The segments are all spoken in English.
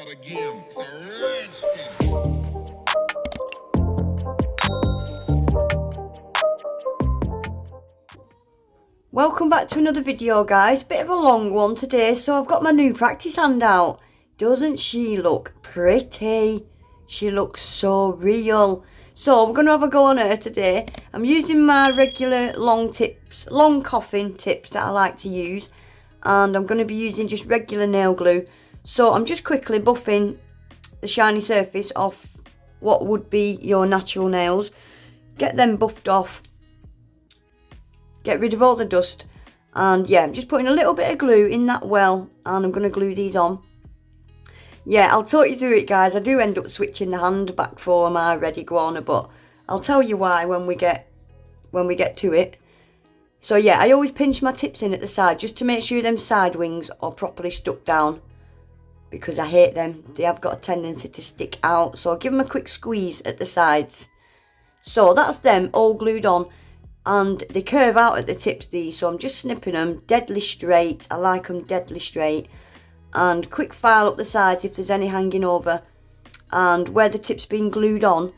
start again. It's a red skin. Welcome back to another video, guys. Bit of a long one today, so I've got my new practice hand out. Doesn't she look pretty? She looks so real. So we're going to have a go on her today. I'm using my regular long coffin tips that I like to use, and I'm going to be using just regular nail glue. So I'm just quickly buffing the shiny surface off what would be your natural nails. Get them buffed off. Get rid of all the dust, and yeah, I'm just putting a little bit of glue in that well, and I'm going to glue these on. Yeah, I'll talk you through it, guys. I do end up switching the hand back for my red iguana, but I'll tell you why when we get to it. So yeah, I always pinch my tips in at the side just to make sure them side wings are properly stuck down, because I hate them. They have got a tendency to stick out, so I'll give them a quick squeeze at the sides. So that's them all glued on. And they curve out at the tips, these, so I'm just snipping them deadly straight. I like them deadly straight. And quick file up the sides if there's any hanging over. And where the tip's been glued on,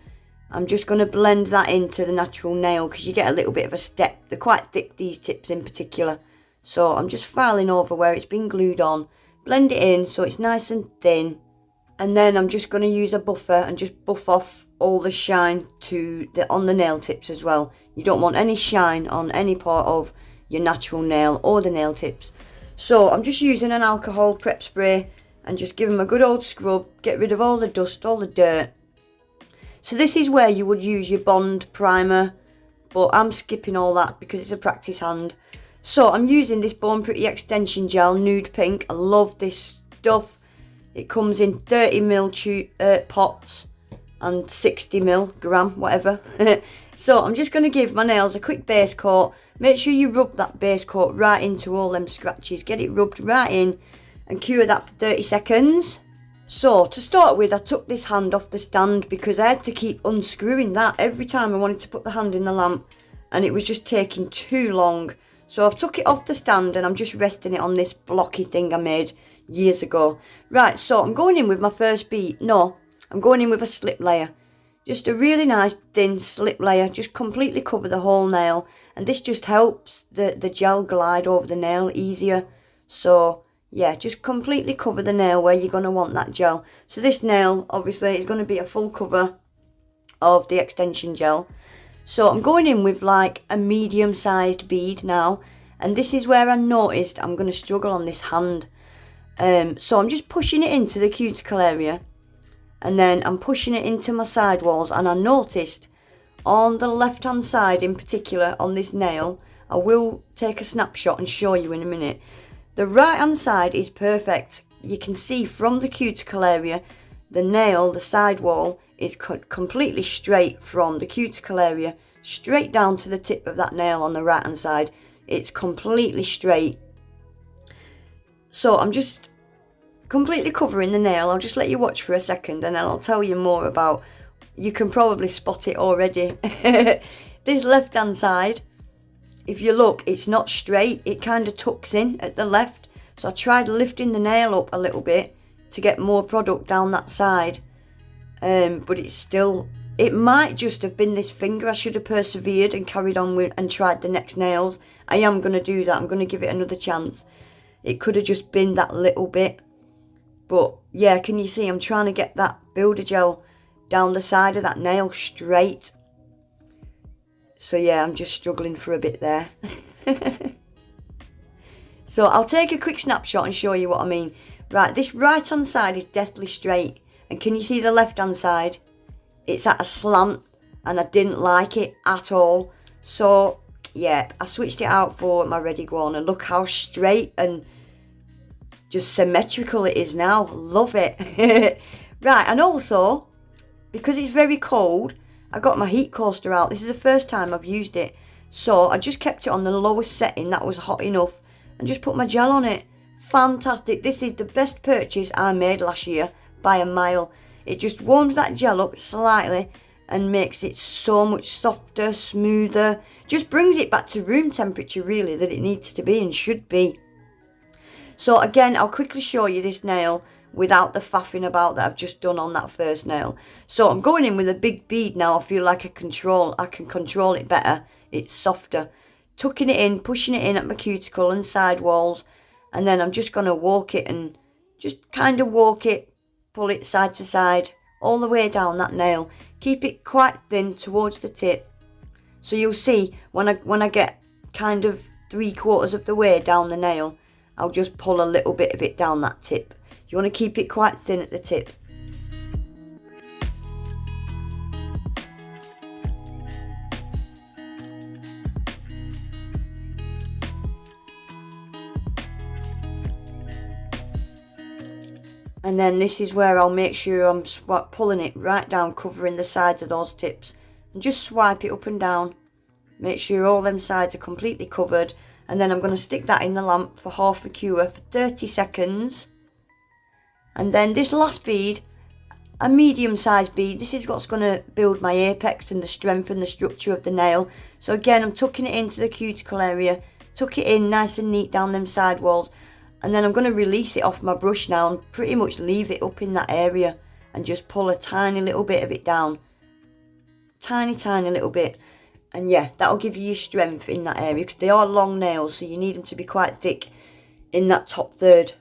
I'm just going to blend that into the natural nail, because you get a little bit of a step. They're quite thick, these tips in particular. So I'm just filing over where it's been glued on. Blend it in so it's nice and thin. And then I'm just going to use a buffer and just buff off all the shine on the nail tips as well. You don't want any shine on any part of your natural nail or the nail tips. So I'm just using an alcohol prep spray and just give them a good old scrub. Get rid of all the dust, all the dirt. So this is where you would use your Bond primer, but I'm skipping all that because it's a practice hand. So I'm using this Born Pretty extension gel, nude pink. I love this stuff. It comes in 30ml pots and 60ml, gram, whatever. So I'm just going to give my nails a quick base coat. Make sure you rub that base coat right into all them scratches. Get it rubbed right in and cure that for 30 seconds. So to start with, I took this hand off the stand because I had to keep unscrewing that every time I wanted to put the hand in the lamp, and it was just taking too long. So I've took it off the stand and I'm just resting it on this blocky thing I made years ago. Right, so I'm going in with my first bead. No, I'm going in with a slip layer. Just a really nice thin slip layer. Just completely cover the whole nail. And this just helps the gel glide over the nail easier. So yeah, just completely cover the nail where you're going to want that gel. So this nail obviously is going to be a full cover of the extension gel. So I'm going in with like a medium sized bead now. And this is where I noticed I'm going to struggle on this hand. So I'm just pushing it into the cuticle area. And then I'm pushing it into my side walls, and I noticed on the left hand side in particular on this nail, I will take a snapshot and show you in a minute. The right hand side is perfect. You can see from the cuticle area, the nail, the side wall is completely straight from the cuticle area straight down to the tip of that nail on the right hand side. It's completely straight. So I'm just completely covering the nail. I'll just let you watch for a second and then I'll tell you more about, you can probably spot it already. This left hand side, if you look, it's not straight. It kind of tucks in at the left. So I tried lifting the nail up a little bit to get more product down that side. But it's still, it might just have been this finger. I should have persevered and carried on with and tried the next nails. I am going to do that. I'm going to give it another chance. It could have just been that little bit. But yeah, can you see I'm trying to get that builder gel down the side of that nail straight. So yeah, I'm just struggling for a bit there. So I'll take a quick snapshot and show you what I mean. Right, this right hand side is deathly straight. And can you see the left hand side? It's at a slant and I didn't like it at all. So yeah, I switched it out for my red iguana. Look how straight and just symmetrical it is now. Love it. Right, and also, because it's very cold, I got my heat coaster out. This is the first time I've used it. So I just kept it on the lowest setting. That was hot enough. And just put my gel on it. Fantastic. This is the best purchase I made last year by a mile. It just warms that gel up slightly and makes it so much softer, smoother. Just brings it back to room temperature really that it needs to be and should be. So again, I'll quickly show you this nail without the faffing about that I've just done on that first nail. So I'm going in with a big bead now. I feel like I can control it better. It's softer. Tucking it in, pushing it in at my cuticle and side walls, and then I'm just going to walk it and just kind of walk it, pull it side to side all the way down that nail. Keep it quite thin towards the tip. So you'll see when I get kind of 3/4 of the way down the nail, I'll just pull a little bit of it down that tip. You want to keep it quite thin at the tip. And then this is where I'll make sure I'm pulling it right down, covering the sides of those tips. And just swipe it up and down. Make sure all them sides are completely covered. And then I'm going to stick that in the lamp for half a cure for 30 seconds. And then this last bead, a medium sized bead, this is what's going to build my apex and the strength and the structure of the nail. So again, I'm tucking it into the cuticle area, tuck it in nice and neat down them side walls. And then I'm going to release it off my brush now and pretty much leave it up in that area and just pull a tiny little bit of it down. Tiny little bit. And yeah, that'll give you your strength in that area because they are long nails, so you need them to be quite thick in that top third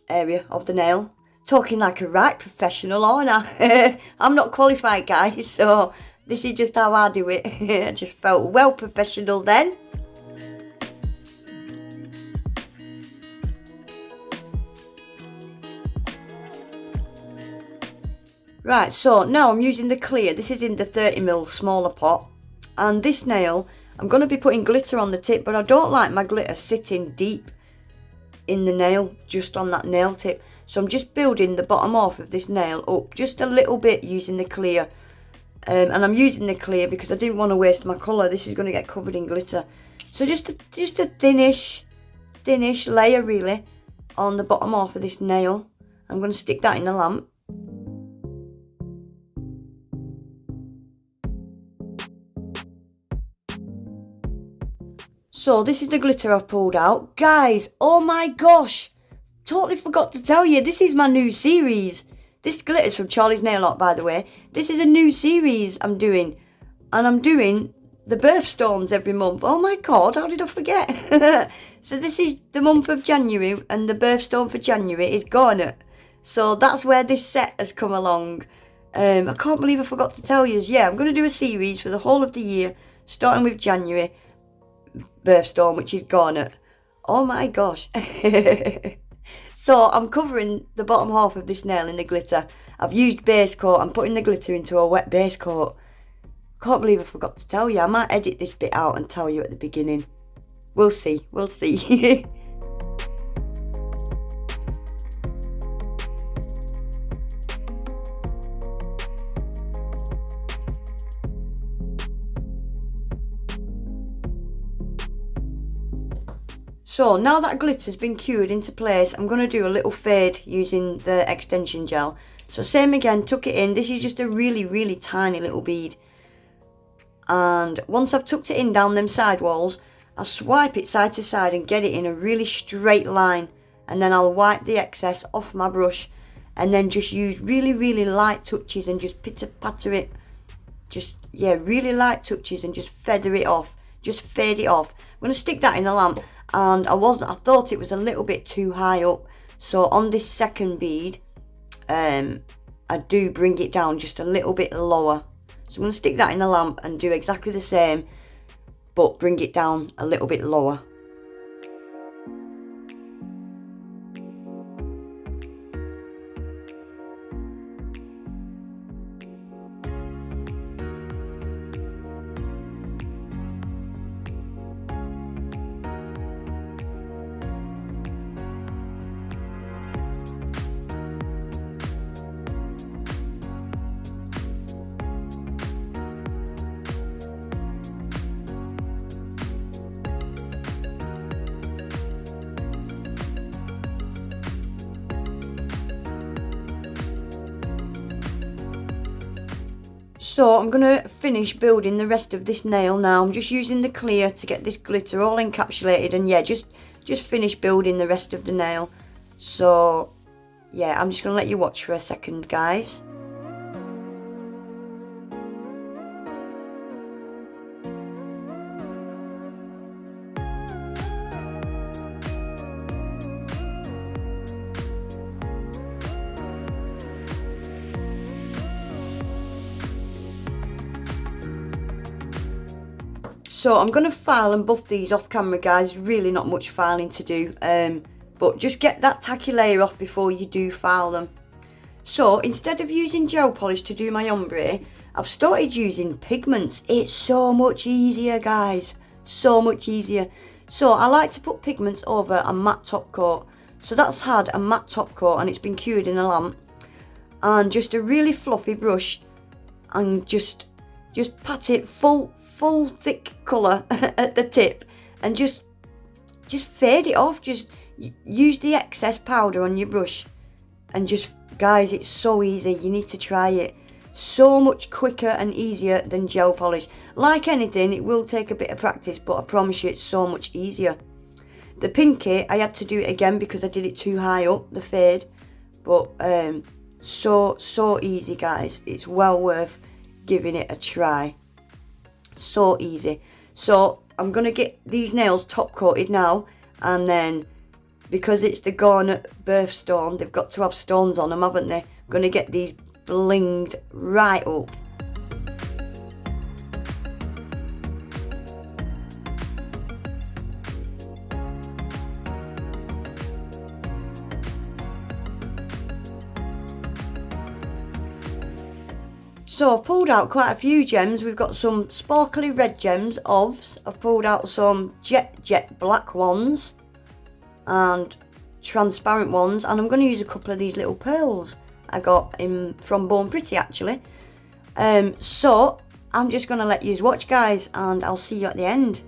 area of the nail. Talking like a right professional, aren't I? I'm not qualified, guys, so this is just how I do it. I just felt well professional then. Right, so now I'm using the clear. This is in the 30mm smaller pot. And this nail, I'm going to be putting glitter on the tip, but I don't like my glitter sitting deep in the nail, just on that nail tip. So I'm just building the bottom half of this nail up just a little bit using the clear. And I'm using the clear because I didn't want to waste my colour. This is going to get covered in glitter. So just a thinnish layer really on the bottom half of this nail. I'm going to stick that in the lamp. So this is the glitter I've pulled out. Guys, oh my gosh, totally forgot to tell you, this is my new series. This glitter's from Charlie's Nail Art, by the way. This is a new series I'm doing. And I'm doing the birthstones every month. Oh my God, how did I forget? So this is the month of January, and the birthstone for January is Garnet. So that's where this set has come along. I can't believe I forgot to tell you. Yeah, I'm going to do a series for the whole of the year, starting with January. Birthstone, which is Garnet. Oh my gosh. So I'm covering the bottom half of this nail in the glitter. I've used base coat. I'm putting the glitter into a wet base coat. Can't believe I forgot to tell you. I might edit this bit out and tell you at the beginning. We'll see. We'll see. So now that glitter's been cured into place, I'm going to do a little fade using the extension gel. So same again, tuck it in. This is just a really tiny little bead. And once I've tucked it in down them side walls, I'll swipe it side to side and get it in a really straight line. And then I'll wipe the excess off my brush. And then just use really light touches and just pitter patter it. Just, yeah, really light touches and just feather it off. Just fade it off. I'm going to stick that in the lamp. And I thought it was a little bit too high up. So on this second bead, I do bring it down just a little bit lower. So I'm going to stick that in the lamp and do exactly the same, but bring it down a little bit lower. So I'm going to finish building the rest of this nail now. I'm just using the clear to get this glitter all encapsulated, and yeah, just finish building the rest of the nail. So yeah, I'm just going to let you watch for a second, guys. So I'm going to file and buff these off camera, guys. Really not much filing to do. But just get that tacky layer off before you do file them. So instead of using gel polish to do my ombre, I've started using pigments. It's so much easier, guys. So much easier. So I like to put pigments over a matte top coat. So that's had a matte top coat and it's been cured in a lamp. And just a really fluffy brush and just pat it full thick colour at the tip and just fade it off. Just use the excess powder on your brush and just, guys, it's so easy. You need to try it. So much quicker and easier than gel polish. Like anything, it will take a bit of practice, but I promise you it's so much easier. The pinky, I had to do it again because I did it too high up, the fade. But so easy, guys. It's well worth giving it a try. So easy. So I'm going to get these nails top coated now, and then because it's the Garnet Birthstone, they've got to have stones on them, haven't they? I'm going to get these blinged right up. So I've pulled out quite a few gems. We've got some sparkly red gems, OVs. I've pulled out some jet black ones and transparent ones, and I'm going to use a couple of these little pearls I got from Born Pretty, actually. So I'm just going to let you watch, guys, and I'll see you at the end.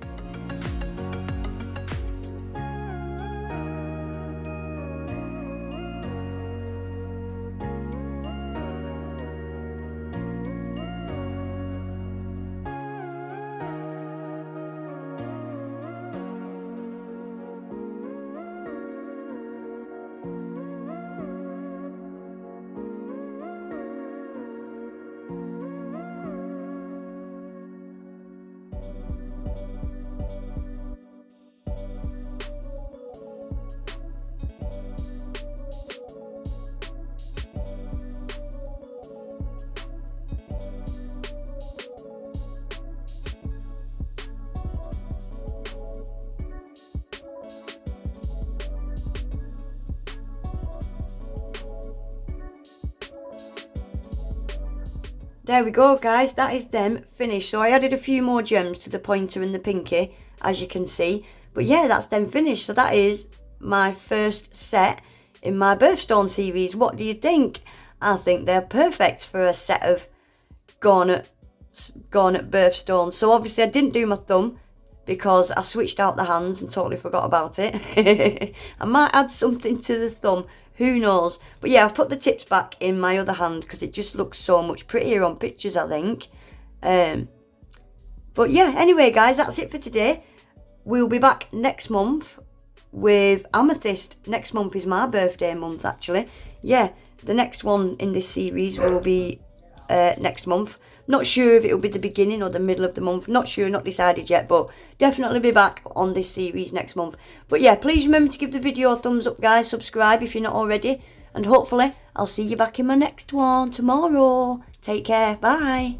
There we go, guys, that is them finished. So I added a few more gems to the pointer and the pinky, as you can see. But yeah, that's them finished. So that is my first set in my Birthstone series. What do you think? I think they're perfect for a set of Garnet Birthstone. So obviously I didn't do my thumb because I switched out the hands and totally forgot about it. I might add something to the thumb. Who knows? But yeah, I've put the tips back in my other hand because it just looks so much prettier on pictures, I think. But yeah, anyway, guys, that's it for today. We'll be back next month with Amethyst. Next month is my birthday month, actually. Yeah, the next one in this series will be next month. Not sure if it'll be the beginning or the middle of the month. Not sure, not decided yet, but definitely be back on this series next month. But yeah, please remember to give the video a thumbs up, guys. Subscribe if you're not already. And hopefully, I'll see you back in my next one tomorrow. Take care. Bye.